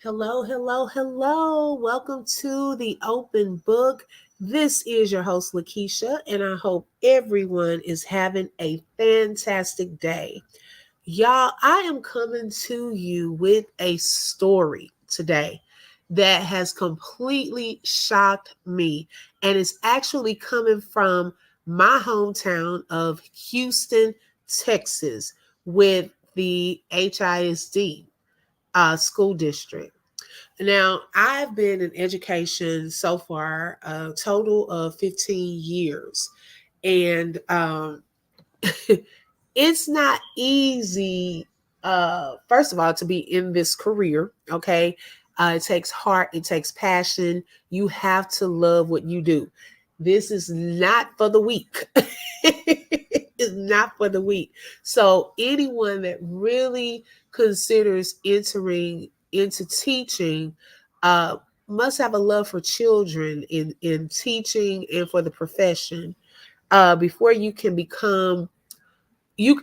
Hello, hello, hello. Welcome to the open book. This is your host, Lakeisha, and I hope everyone is having a fantastic day. Y'all, I am coming to you with a story today that has completely shocked me, and it's actually coming from my hometown of Houston, Texas, with the HISD school district. Now, I've been in education so far a total of 15 years. And it's not easy, first of all, to be in this career, okay? It takes heart, it takes passion. You have to love what you do. This is not for the weak. It's not for the weak. So, anyone that really considers entering into teaching uh, must have a love for children in teaching and for the profession before you can become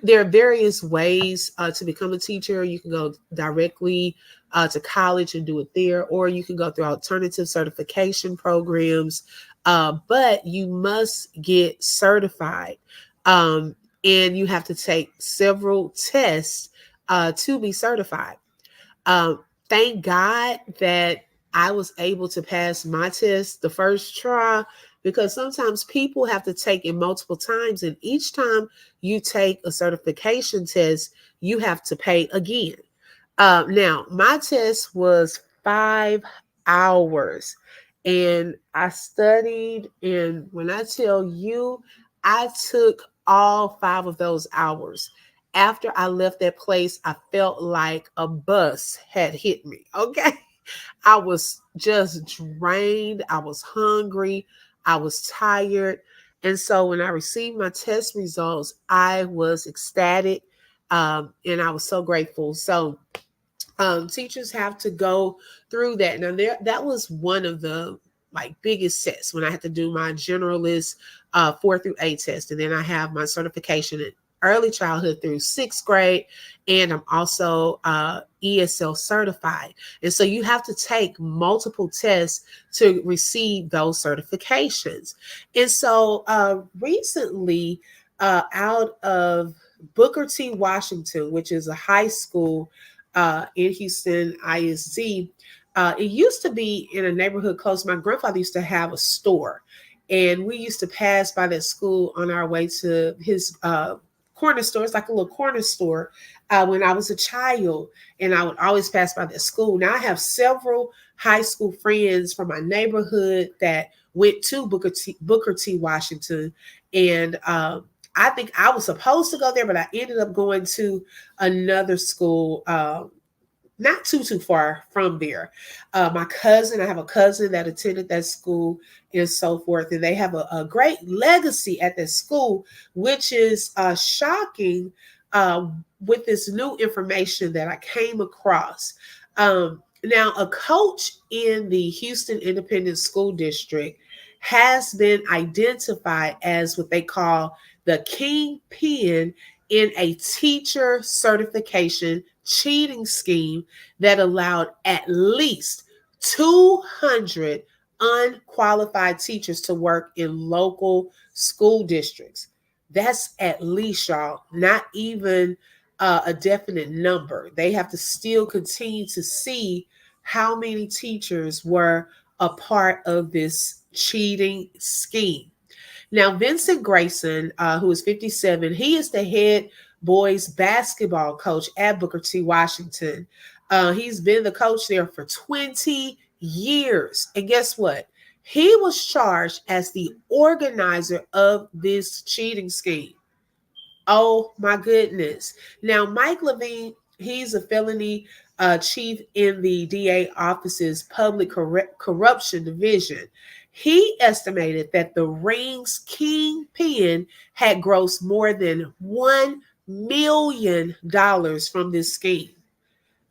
there are various ways to become a teacher. You can go directly to college and do it there, or you can go through alternative certification programs, but you must get certified, um, and you have to take several tests to be certified. um, Thank God that I was able to pass my test the first try, because sometimes people have to take it multiple times. And each time you take a certification test, you have to pay again. Now, my test was 5 hours and I studied. And when I tell you, I took all 5 of those hours. After I left that place, I felt like a bus had hit me. Okay. I was just drained. I was hungry. I was tired. And so when I received my test results, I was ecstatic. And I was so grateful. So teachers have to go through that. Now, that was one of the like biggest tests when I had to do my generalist 4 through 8 test, and then I have my certification in early childhood through 6th grade, and I'm also ESL certified. And so you have to take multiple tests to receive those certifications. And so recently, out of Booker T. Washington, which is a high school in Houston ISD. It used to be in a neighborhood close. My grandfather used to have a store, and we used to pass by that school on our way to his corner store. It's like a little corner store when I was a child, and I would always pass by that school. Now I have several high school friends from my neighborhood that went to Booker T. Washington, and I think I was supposed to go there, but I ended up going to another school, not too far from there. I have a cousin that attended that school and so forth, and they have a great legacy at that school, which is shocking uh, with this new information that I came across. Now, a coach in the Houston Independent School District has been identified as what they call the Kingpin in a teacher certification cheating scheme that allowed at least 200 unqualified teachers to work in local school districts. That's at least, y'all, not even a definite number. They have to still continue to see how many teachers were a part of this cheating scheme. Now, Vincent Grayson, who is 57, he is the head boys basketball coach at Booker T. Washington. He's been the coach there for 20 years. And guess what? He was charged as the organizer of this cheating scheme. Oh my goodness. Now, Mike Levine, he's a felony chief in the DA office's public corruption division. He estimated that the ring's kingpin had grossed more than $1 million from this scheme.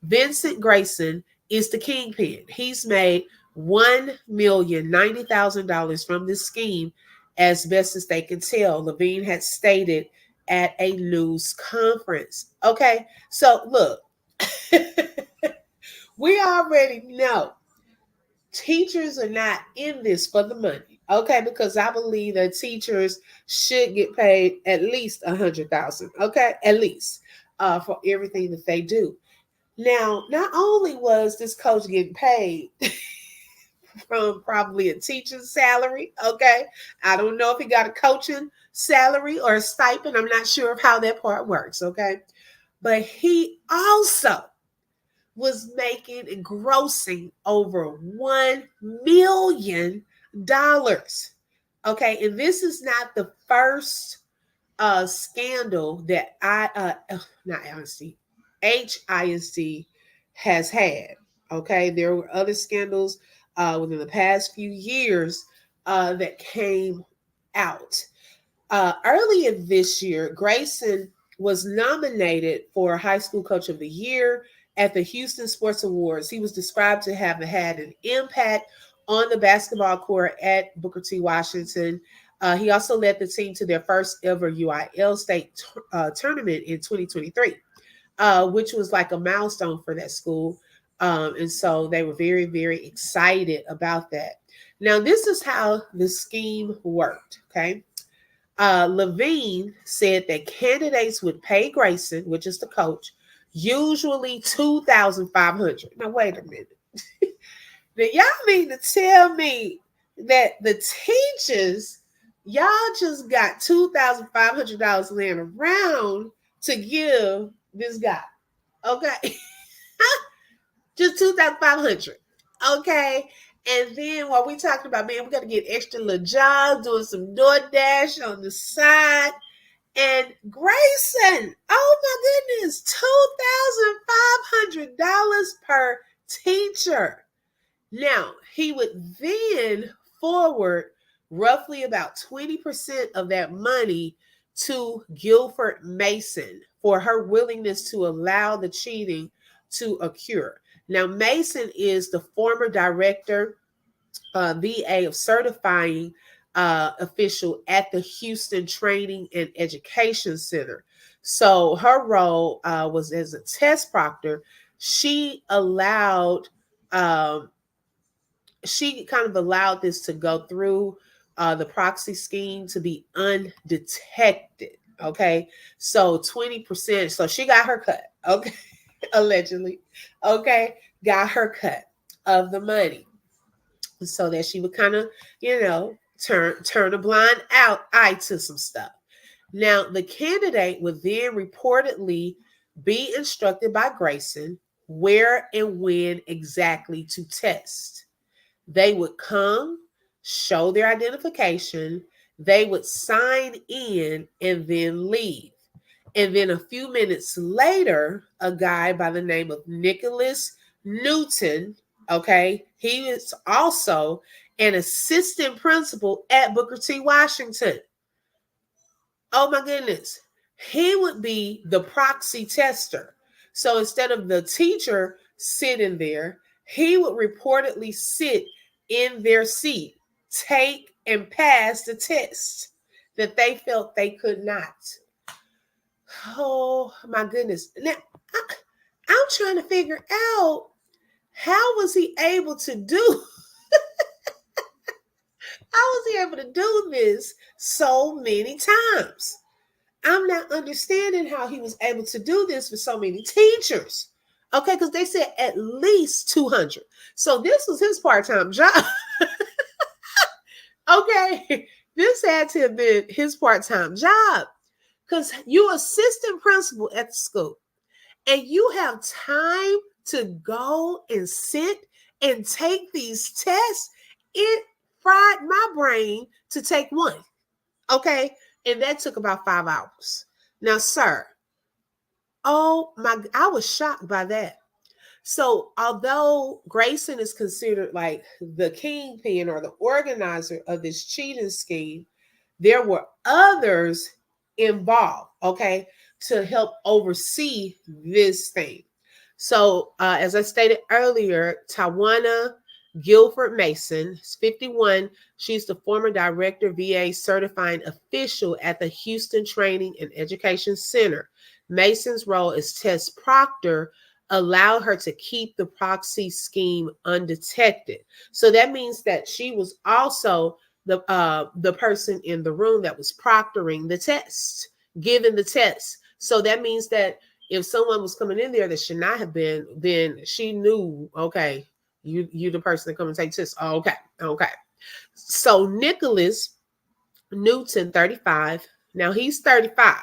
Vincent Grayson is the kingpin. He's made $1,090,000 from this scheme, as best as they can tell. Levine had stated at a news conference. Okay, so look, We already know teachers are not in this for the money, okay? Because I believe that teachers should get paid at least 100,000, okay? At least for everything that they do. Now, not only was this coach getting paid from probably a teacher's salary, okay? I don't know if he got a coaching salary or a stipend. I'm not sure of how that part works, okay? But he also was making and grossing over $1 million. Okay, and this is not the first scandal that not INC, HINC has had. Okay, there were other scandals within the past few years that came out. Earlier this year, Grayson was nominated for High School Coach of the Year at the Houston Sports Awards. He was described to have had an impact on the basketball court at Booker T. Washington. He also led the team to their first ever UIL state tournament in 2023, which was like a milestone for that school. And so they were very, very excited about that. Now, this is how the scheme worked, okay? Levine said that candidates would pay Grayson, which is the coach, usually $2,500. Now, wait a minute. Now, y'all mean to tell me that the teachers, y'all just got $2,500 laying around to give this guy? Okay. Just 2,500. Okay. And then while we talking about, man, we got to get extra little jobs, doing some DoorDash on the side. And Grayson, oh my goodness, $2,500 per teacher. Now, he would then forward roughly about 20% of that money to Guilford Mason for her willingness to allow the cheating to occur. Now, Mason is the former director, VA of certifying official at the Houston Training and Education Center. So her role was as a test proctor. She allowed, she kind of allowed this to go through the proxy scheme to be undetected. Okay, so 20%. So she got her cut. Okay, allegedly. Okay, got her cut of the money, so that she would kind of, turn a blind eye to some stuff. Now, the candidate would then reportedly be instructed by Grayson where and when exactly to test. They would come, show their identification, they would sign in, and then leave. And then a few minutes later, a guy by the name of Nicholas Newton, okay, he is also an assistant principal at Booker T. Washington. Oh my goodness. He would be the proxy tester. So instead of the teacher sitting there, he would reportedly sit in their seat, take and pass the test that they felt they could not. Oh my goodness. Now, I'm trying to figure out, how was he able to do this so many times? I'm not understanding how he was able to do this for so many teachers. Okay, because they said at least 200. So this was his part-time job. Okay, this had to have been his part-time job, because you're assistant principal at the school and you have time to go and sit and take these tests. It fried my brain to take one. Okay, and that took about 5 hours. Now, sir, I was shocked by that. So although Grayson is considered like the kingpin or the organizer of this cheating scheme, there were others involved, okay, to help oversee this thing. So as I stated earlier, Tawana Guilford Mason is 51. She's the former director, VA certifying official at the Houston Training and Education Center. Mason's role is test proctor allowed her to keep the proxy scheme undetected. So that means that she was also the person in the room that was proctoring the test, giving the test. So that means that if someone was coming in there that should not have been, then she knew, okay, you the person that come and take tests. Oh, okay. So Nicholas Newton, 35. Now he's 35.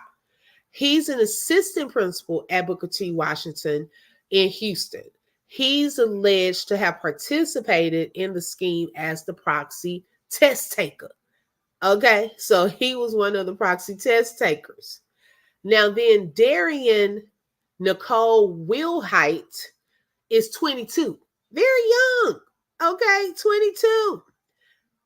He's an assistant principal at Booker T. Washington in Houston. He's alleged to have participated in the scheme as the proxy test taker. Okay, so he was one of the proxy test takers. Now, then Darian Nicole Wilhite is 22, very young. Okay, 22.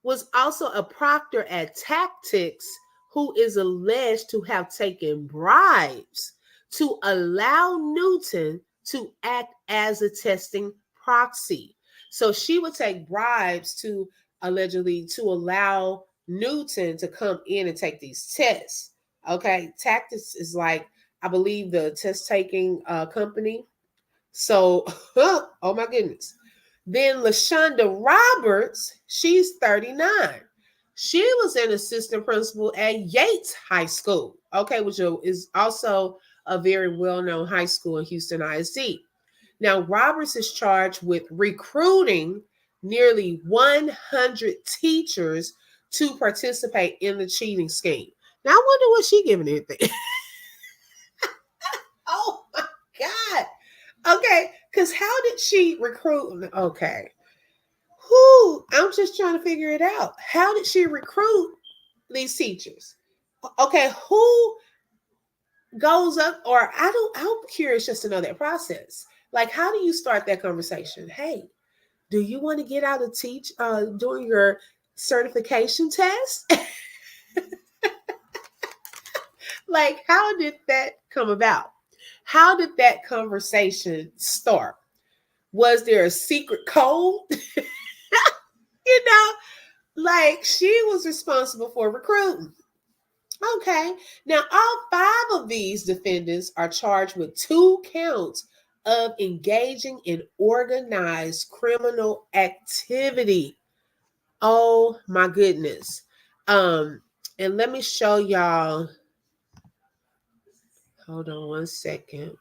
Was also a proctor at Tactics who is alleged to have taken bribes to allow Newton to act as a testing proxy. So she would take bribes to allegedly to allow Newton to come in and take these tests. Okay, Tactics is like, I believe, the test taking company. So, oh my goodness. Then LaShonda Roberts, she's 39. She was an assistant principal at Yates High School, okay, which is also a very well-known high school in Houston ISD. Now, Roberts is charged with recruiting nearly 100 teachers to participate in the cheating scheme. Now, I wonder what she giving anything. Oh my God. Okay, because how did she recruit? Okay. Who? I'm just trying to figure it out. How did she recruit these teachers? Okay, who goes up? Or I'm curious just to know that process. Like, how do you start that conversation? Hey, do you want to get out and teach doing your certification test? Like, how did that come about? How did that conversation start? Was there a secret code? You know, like she was responsible for recruiting. Okay. Now, all 5 of these defendants are charged with 2 counts of engaging in organized criminal activity. Oh my goodness. And let me show y'all. Hold on one second.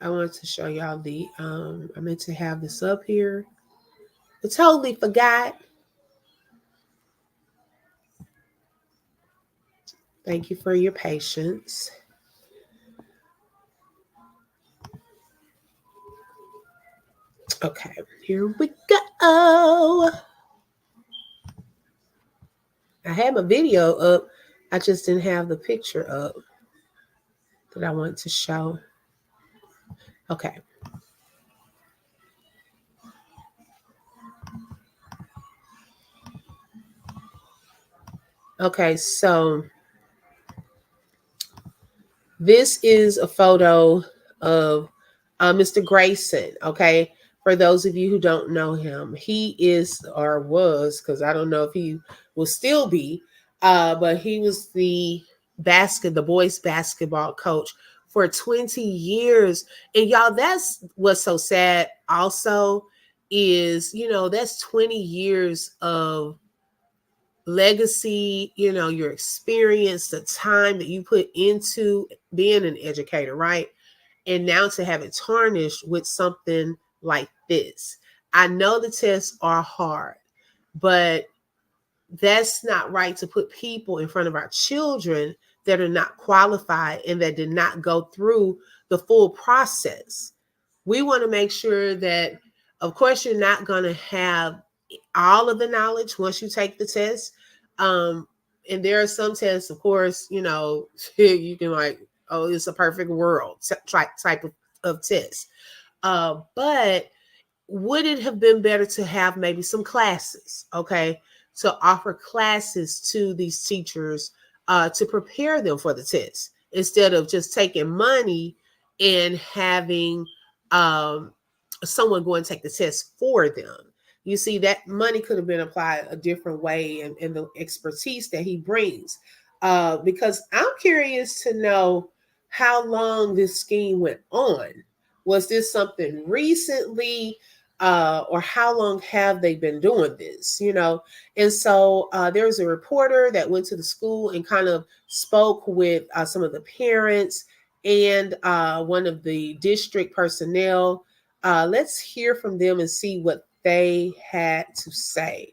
I want to show y'all the I meant to have this up here. I totally forgot. Thank you for your patience. Okay, here we go. I had my video up. I just didn't have the picture up that I want to show. Okay. Okay, so this is a photo of Mr. Grayson. Okay, for those of you who don't know him, he is or was, because I don't know if he will still be, but he was the boys basketball coach for 20 years. And y'all, that's what's so sad also is, that's 20 years of legacy, your experience, the time that you put into being an educator, right? And now to have it tarnished with something like this. I know the tests are hard, but that's not right to put people in front of our children that are not qualified and that did not go through the full process. We want to make sure that, of course, you're not going to have all of the knowledge once you take the test. And there are some tests, of course, you can like, oh, it's a perfect world type of test. But would it have been better to have maybe some classes, okay, to offer classes to these teachers to prepare them for the test instead of just taking money and having someone go and take the test for them? You see, that money could have been applied a different way and the expertise that he brings. Because I'm curious to know how long this scheme went on. Was this something recently? Or how long have they been doing this? And so there was a reporter that went to the school and kind of spoke with some of the parents and one of the district personnel. Let's hear from them and see what they had to say.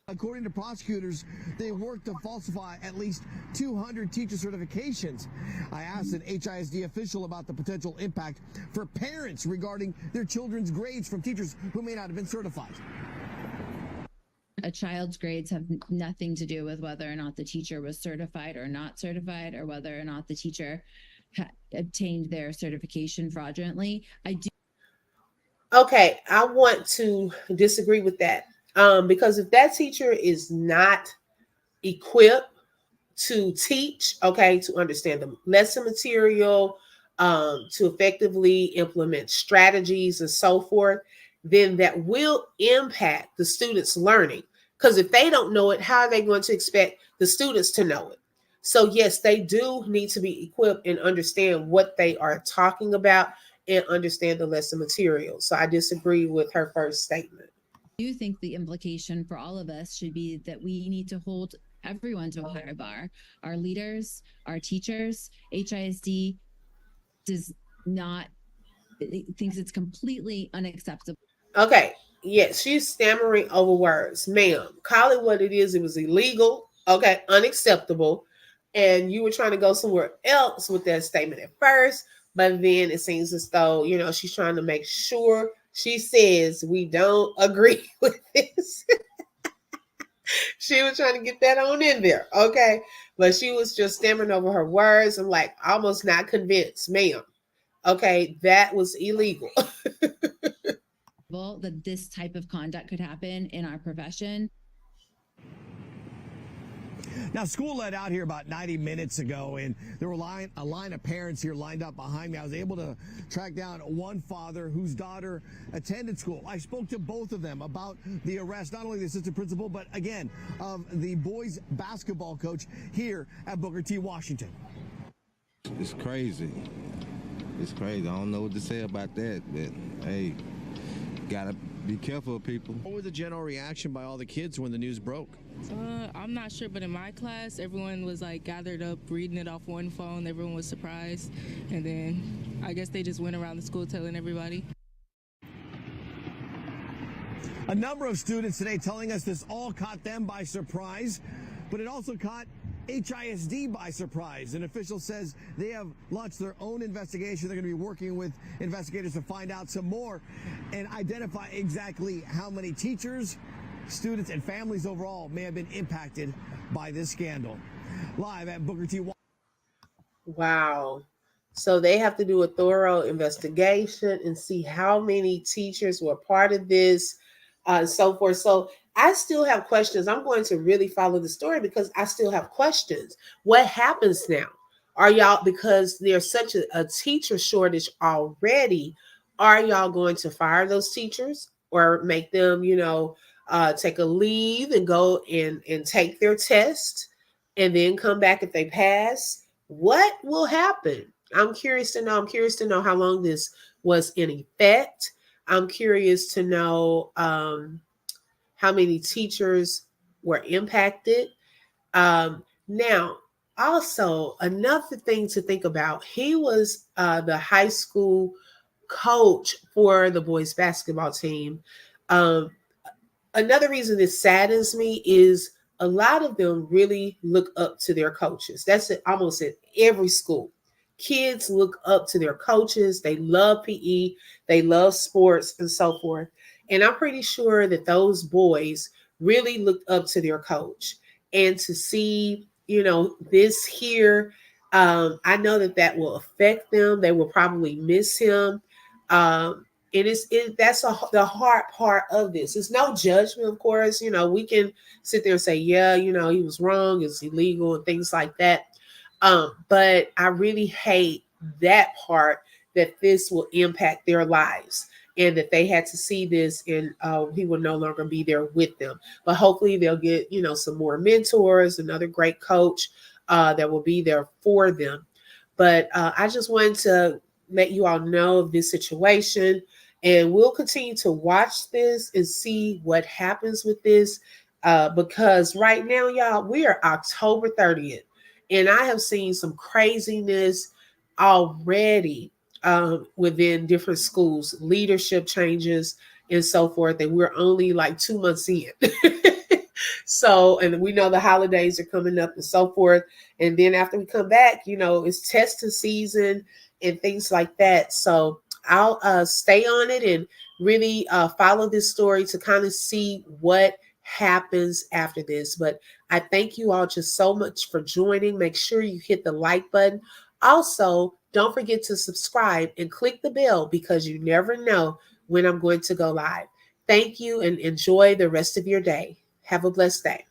According to prosecutors, they worked to falsify at least 200 teacher certifications. I asked an HISD official about the potential impact for parents regarding their children's grades from teachers who may not have been certified. A child's grades have nothing to do with whether or not the teacher was certified or not certified, or whether or not the teacher obtained their certification fraudulently. Okay, I want to disagree with that. Because if that teacher is not equipped to teach, okay, to understand the lesson material, to effectively implement strategies and so forth, then that will impact the students' learning. Because if they don't know it, how are they going to expect the students to know it? So, yes, they do need to be equipped and understand what they are talking about and understand the lesson material. So, I disagree with her first statement. I do think the implication for all of us should be that we need to hold everyone to a higher bar. Our leaders, our teachers. HISD does not, thinks it's completely unacceptable. Okay, yes, she's stammering over words. Ma'am, call it what it is. It was illegal, okay, unacceptable. And you were trying to go somewhere else with that statement at first, but then it seems as though, she's trying to make sure she says we don't agree with this. She was trying to get that on in there, okay? But she was just stammering over her words. I'm like, almost not convinced, ma'am. Okay, that was illegal. That this type of conduct could happen in our profession. Now, school let out here about 90 minutes ago, and there were a line of parents here lined up behind me. I was able to track down one father whose daughter attended school. I spoke to both of them about the arrest, not only the assistant principal, but again, of the boys basketball coach here at Booker T. Washington. It's crazy. It's crazy. I don't know what to say about that, but hey, gotta be careful, people. What was the general reaction by all the kids when the news broke? I'm not sure, but in my class, everyone was like gathered up, reading it off one phone. Everyone was surprised, and then I guess they just went around the school telling everybody. A number of students today telling us this all caught them by surprise, but it also caught HISD by surprise. An official says they have launched their own investigation. They're going to be working with investigators to find out some more and identify exactly how many teachers, students, and families overall may have been impacted by this scandal. Live at Booker T. Wow. So they have to do a thorough investigation and see how many teachers were part of this, and so forth. So I still have questions. I'm going to really follow the story because I still have questions. What happens now? Are y'all, because there's such a teacher shortage already, are y'all going to fire those teachers or make them, take a leave and go and take their test and then come back if they pass? What will happen? I'm curious to know. I'm curious to know how long this was in effect. I'm curious to know how many teachers were impacted. Now, also, another thing to think about, he was the high school coach for the boys basketball team. Another reason this saddens me is a lot of them really look up to their coaches. That's almost at every school. Kids look up to their coaches. They love PE. They love sports and so forth. And I'm pretty sure that those boys really looked up to their coach. And to see, this here, I know that will affect them. They will probably miss him. That's the hard part of this. It's no judgment, of course. We can sit there and say, yeah, he was wrong, it's illegal and things like that. But I really hate that part, that this will impact their lives and that they had to see this and he will no longer be there with them. But hopefully they'll get, some more mentors, another great coach that will be there for them. But I just wanted to let you all know of this situation. And we'll continue to watch this and see what happens with this. Because right now, y'all, we are October 30th. And I have seen some craziness already within different schools, leadership changes and so forth. And we're only like 2 months in. So, and we know the holidays are coming up and so forth. And then after we come back, it's testing season and things like that. So I'll stay on it and really follow this story to kind of see what happens after this. But I thank you all just so much for joining. Make sure you hit the like button. Also, don't forget to subscribe and click the bell because you never know when I'm going to go live. Thank you and enjoy the rest of your day. Have a blessed day.